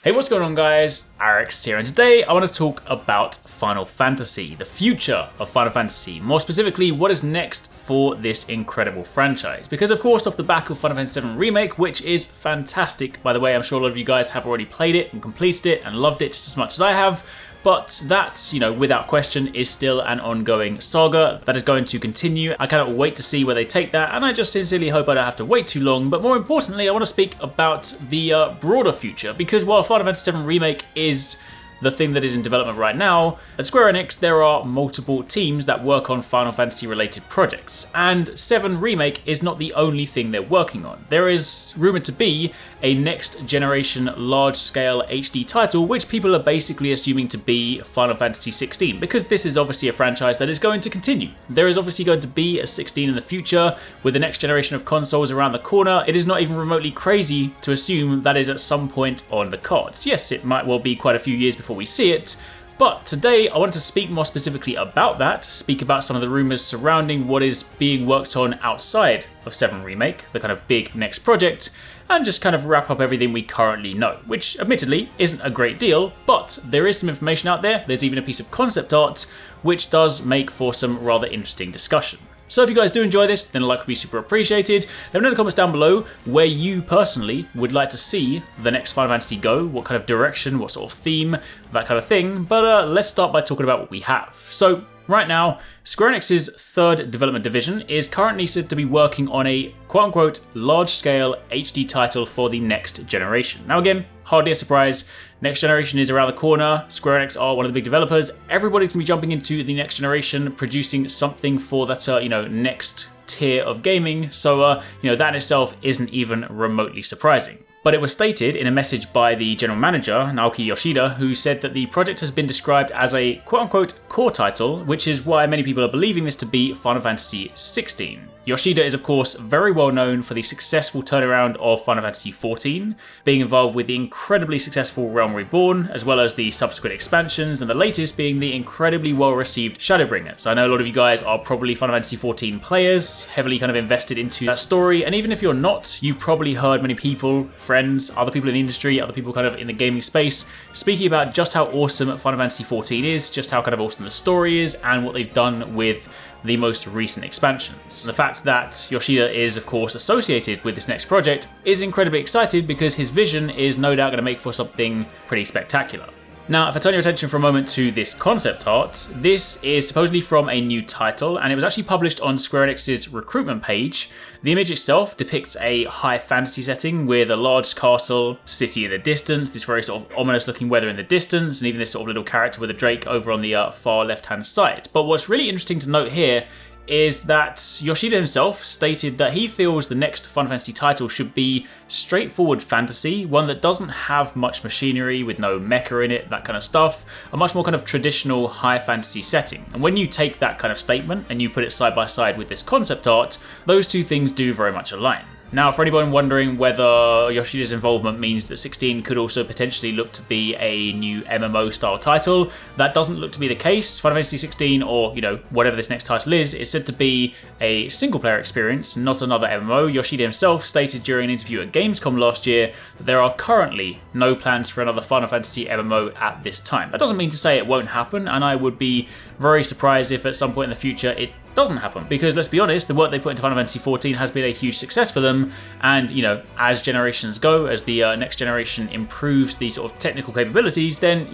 Hey, what's going on guys? Arekkz here, and today I want to talk about Final Fantasy, the future of Final Fantasy, more specifically what is next for this incredible franchise. Because of course off the back of Final Fantasy VII Remake, which is fantastic, by the way, I'm sure a lot of you guys have already played it and completed it and loved it just as much as I have, but that, without question, is still an ongoing saga that is going to continue. I cannot wait to see where they take that, and I just sincerely hope I don't have to wait too long. But more importantly, I want to speak about the broader future, because while Final Fantasy VII Remake is the thing that is in development right now, at Square Enix there are multiple teams that work on Final Fantasy related projects, and 7 Remake is not the only thing they're working on. There is rumoured to be a next generation large scale HD title which people are basically assuming to be Final Fantasy XVI, because this is obviously a franchise that is going to continue. There is obviously going to be a 16 in the future with the next generation of consoles around the corner. It is not even remotely crazy to assume that is at some point on the cards. Yes, it might well be quite a few years before we see it, but today I wanted to speak more specifically about that, speak about some of the rumours surrounding what is being worked on outside of 7 Remake, the kind of big next project, and just kind of wrap up everything we currently know, which admittedly isn't a great deal, but there is some information out there. There's even a piece of concept art which does make for some rather interesting discussion. So if you guys do enjoy this, then a like would be super appreciated. Let me know in the comments down below where you personally would like to see the next Final Fantasy go, what kind of direction, what sort of theme, that kind of thing. But let's start by talking about what we have. So right now, Square Enix's third development division is currently said to be working on a quote-unquote large-scale HD title for the next generation. Now again, hardly a surprise. Next generation is around the corner. Square Enix are one of the big developers. Everybody's gonna be jumping into the next generation, producing something for that, next tier of gaming. So, that in itself isn't even remotely surprising. But it was stated in a message by the general manager, Naoki Yoshida, who said that the project has been described as a quote-unquote core title, which is why many people are believing this to be Final Fantasy XVI. Yoshida is of course very well known for the successful turnaround of Final Fantasy XIV, being involved with the incredibly successful Realm Reborn, as well as the subsequent expansions, and the latest being the incredibly well received Shadowbringers. I know a lot of you guys are probably Final Fantasy XIV players, heavily kind of invested into that story, and even if you're not, you've probably heard many people, friends, other people in the industry, other people kind of in the gaming space, speaking about just how awesome Final Fantasy XIV is, just how kind of awesome the story is, and what they've done with the most recent expansions. The fact that Yoshida is of course associated with this next project is incredibly excited, because his vision is no doubt going to make for something pretty spectacular. Now, if I turn your attention for a moment to this concept art, this is supposedly from a new title, and it was actually published on Square Enix's recruitment page. The image itself depicts a high fantasy setting with a large castle, city in the distance, this very sort of ominous looking weather in the distance, and even this sort of little character with a drake over on the far left hand side. But what's really interesting to note here is that Yoshida himself stated that he feels the next Final Fantasy title should be straightforward fantasy, one that doesn't have much machinery, with no mecha in it, that kind of stuff, a much more kind of traditional high fantasy setting. And when you take that kind of statement and you put it side by side with this concept art, those two things do very much align. Now, for anyone wondering whether Yoshida's involvement means that 16 could also potentially look to be a new MMO style title, that doesn't look to be the case. Final Fantasy 16, or whatever this next title is said to be a single player experience, not another MMO. Yoshida himself stated during an interview at Gamescom last year that there are currently no plans for another Final Fantasy MMO at this time. That doesn't mean to say it won't happen, and I would be very surprised if at some point in the future it doesn't happen, because let's be honest, the work they put into Final Fantasy XIV has been a huge success for them, and as generations go, as the next generation improves these sort of technical capabilities, then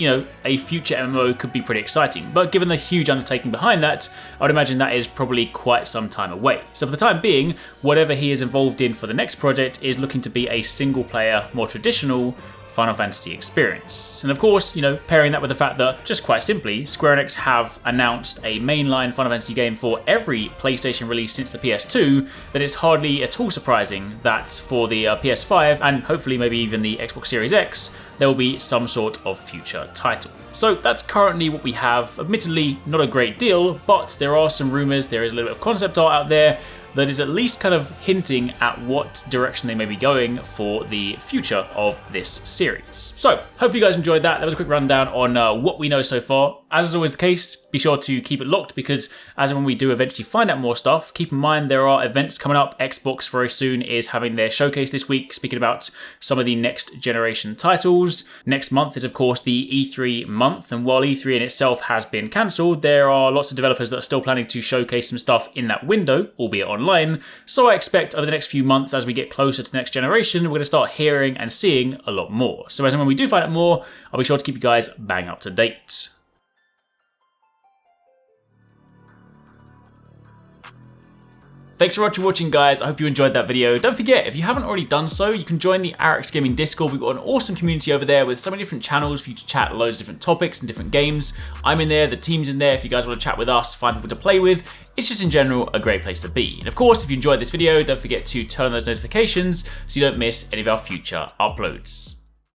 a future MMO could be pretty exciting. But given the huge undertaking behind that, I would imagine that is probably quite some time away. So for the time being, whatever he is involved in for the next project is looking to be a single player, more traditional Final Fantasy experience. And of course, pairing that with the fact that, just quite simply, Square Enix have announced a mainline Final Fantasy game for every PlayStation release since the PS2, that it's hardly at all surprising that for the PS5, and hopefully maybe even the Xbox Series X, there will be some sort of future title. So that's currently what we have. Admittedly, not a great deal, but there are some rumours, there is a little bit of concept art out there that is at least kind of hinting at what direction they may be going for the future of this series. So, hopefully you guys enjoyed that. That was a quick rundown on what we know so far. As is always the case, be sure to keep it locked, because as and when we do eventually find out more stuff, keep in mind there are events coming up. Xbox very soon is having their showcase this week, speaking about some of the next generation titles. Next month is of course the E3 month, and while E3 in itself has been cancelled, there are lots of developers that are still planning to showcase some stuff in that window, albeit online. So I expect over the next few months, as we get closer to the next generation, we're going to start hearing and seeing a lot more. So as and when we do find out more, I'll be sure to keep you guys bang up to date. Thanks so much for watching, guys. I hope you enjoyed that video. Don't forget, if you haven't already done so, you can join the Arekkz Gaming Discord. We've got an awesome community over there with so many different channels for you to chat loads of different topics and different games. I'm in there, the team's in there if you guys want to chat with us, find people to play with. It's just in general a great place to be. And of course, if you enjoyed this video, don't forget to turn on those notifications so you don't miss any of our future uploads.